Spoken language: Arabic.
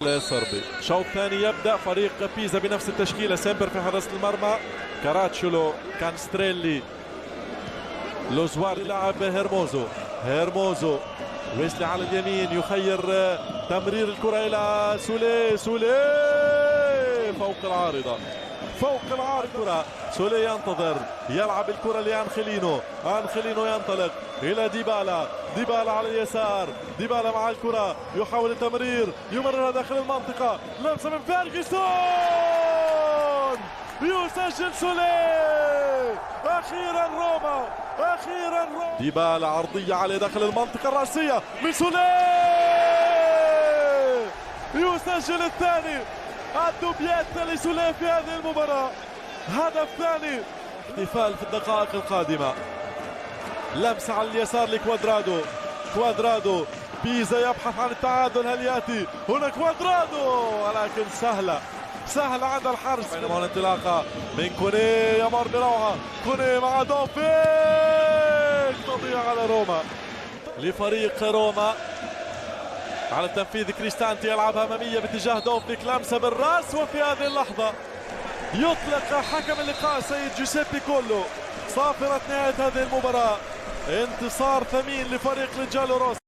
الصربي. شوط ثاني يبدأ فريق بيزا بنفس التشكيلة، سيمبر في حراسة المرمى، كاراتشولو، كانستريلي، لوزوار يلعب هيرموزو ويسلي على اليمين، يخير تمرير الكرة إلى سوليه فوق العارضة، كرة سوليه ينتظر، يلعب الكرة لأنخيلينو، ينطلق إلى ديبالا على اليسار، ديبالا مع الكرة يحاول التمرير، يمررها داخل المنطقة، لمسة من فيرغسون، يسجل سوليه، أخيرا روما. ديبالا عرضية على داخل المنطقة الرأسية من سوليه، يسجل الثاني، الدوبيات لسوليه في هذه المباراة، هدف ثاني. احتفال في الدقائق القادمة، لمسة على اليسار لكوادرادو، بيزا يبحث عن التعادل، هل يأتي هنا كوادرادو؟ ولكن سهلة عند الحارس. بينما انطلاقة من كوني يمر بروعة، كوني مع دوفيك، تضيع على روما، لفريق روما على التنفيذ. كريستانتي يلعبها أمامية باتجاه دوفيك، لمسة بالرأس، وفي هذه اللحظة يطلق حكم اللقاء سيد جوزيبي كولو صافرة نهاية هذه المباراة. انتصار ثمين لفريق الجالوروس.